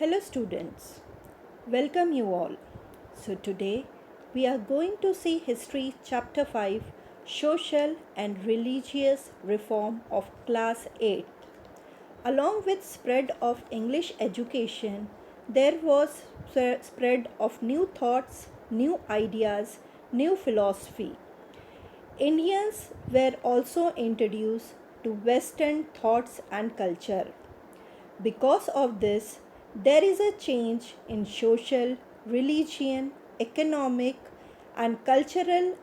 Hello students, welcome you all. So today we are going to see History Chapter 5 Social and Religious Reform of Class 8. Along with spread of English education, there was spread of new thoughts, new ideas, new philosophy. Indians were also introduced to Western thoughts and culture. Because of this, there is a change in social, religion, economic, and cultural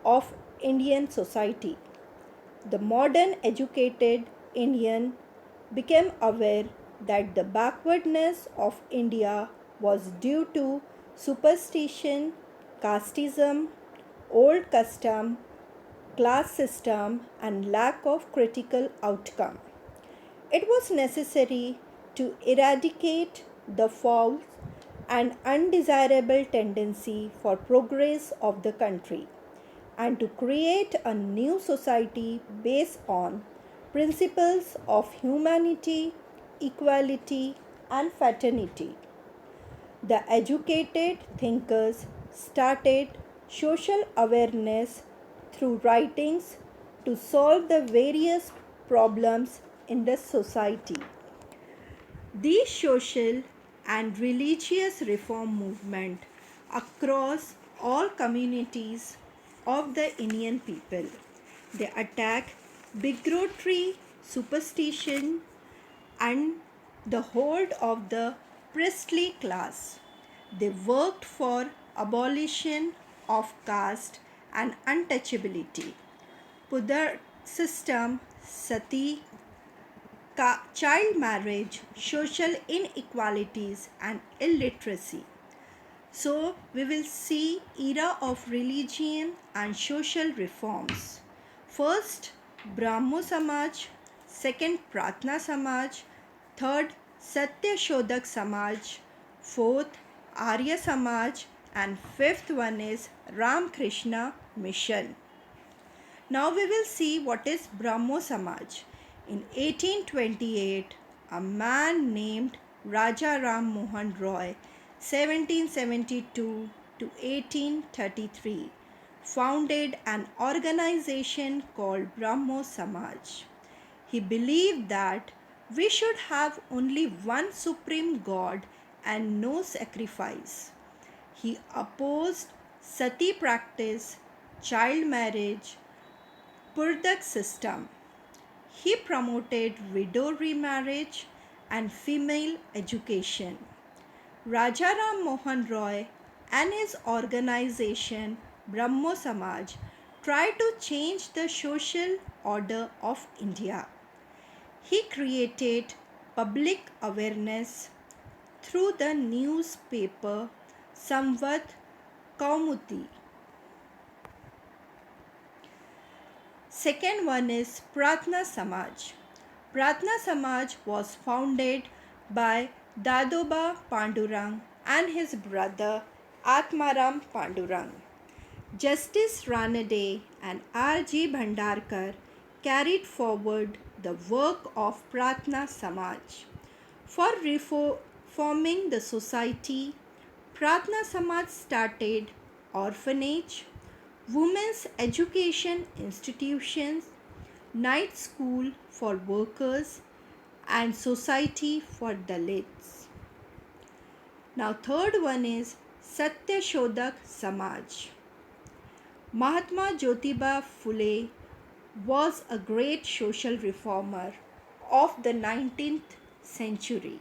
of Indian society. The modern educated Indian became aware that the backwardness of India was due to superstition, casteism, old custom, class system, and lack of critical outcome. It was necessary to eradicate the false and undesirable tendency for progress of the country and to create a new society based on principles of humanity, equality, and fraternity. The educated thinkers started social awareness through writings to solve the various problems in the society. These social and religious reform movement across all communities of the Indian people. They attack bigotry, superstition, and the hold of the priestly class. They worked for abolition of caste and untouchability. Pudar system, sati, child marriage, social inequalities, and illiteracy. So we will see era of religion and social reforms. First, Brahmo Samaj, second, Pratna Samaj, third, Satya Shodhak Samaj, fourth, Arya Samaj, and fifth one is Ram Krishna Mission. Now we will see what is Brahmo Samaj. In 1828, a man named Raja Ram Mohan Roy, 1772 to 1833, founded an organization called Brahmo Samaj. He believed that we should have only one supreme God and no sacrifice. He opposed sati practice, child marriage, Purdak system. He promoted widow remarriage and female education. Rajaram Mohan Roy and his organization Brahmo Samaj tried to change the social order of India. He created public awareness through the newspaper Samvat Kaumuti. Second one is Pratna Samaj. Pratna Samaj was founded by Dadoba Pandurang and his brother Atmaram Pandurang. Justice Ranade and R.G. Bhandarkar carried forward the work of Pratna Samaj. For reforming the society, Pratna Samaj started orphanage, women's education institutions, night school for workers, and society for Dalits. Now third one is Satya Shodhak Samaj. Mahatma Jyotiba Phule was a great social reformer of the 19th century.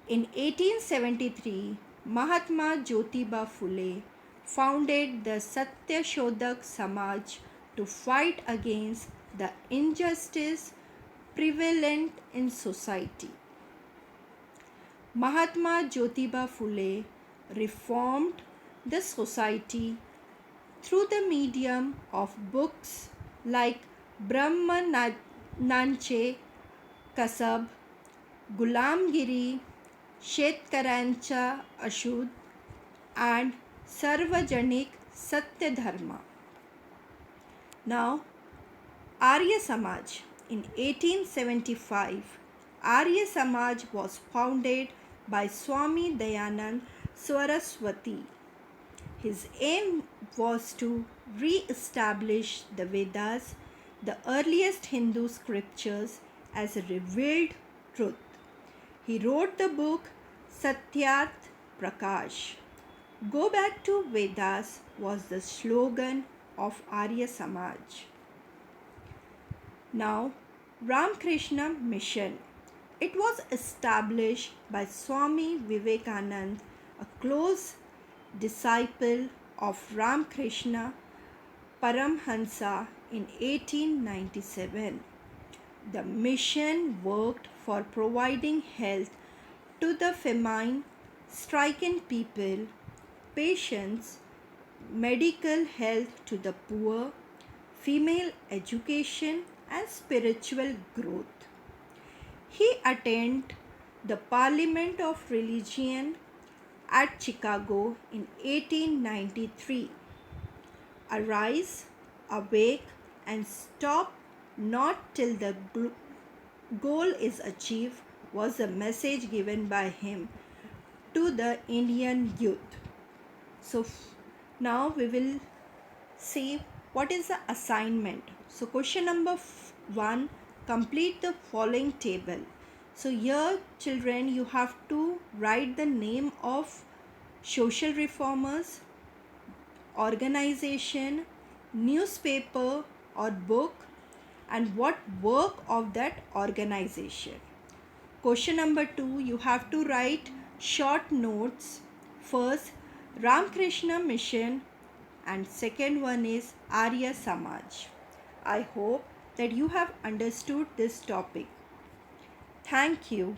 In 1873, Mahatma Jyotiba Phule founded the Satya Shodhak Samaj to fight against the injustice prevalent in society. Mahatma Jyotiba Phule reformed the society through the medium of books like Brahmanance Kasab, Gulamgiri, Shetkarancha Ashud, and Sarvajanik Satya Dharma. Now, Arya Samaj in 1875 Arya Samaj was founded by Swami Dayanand Saraswati. His aim was to re-establish the Vedas, the earliest Hindu scriptures, as a revealed truth. He wrote the book Satyarth Prakash. Go back to Vedas was the slogan of Arya Samaj. Now, Ramakrishna Mission. It was established by Swami Vivekananda, a close disciple of Ramakrishna Paramhansa in 1897. The mission worked for providing health to the famine stricken people, patients, medical help to the poor, female education, and spiritual growth. He attended the Parliament of Religion at Chicago in 1893. Arise, awake, and stop not till the goal is achieved was the message given by him to the Indian youth. So now we will see what is the assignment. So question number 1, complete the following table. So here children, you have to write the name of social reformers, organization, newspaper or book, and what work of that organization. Question number 2, you have to write short notes. First, Ramakrishna Mission, and second one is Arya Samaj. I hope that you have understood this topic. Thank you.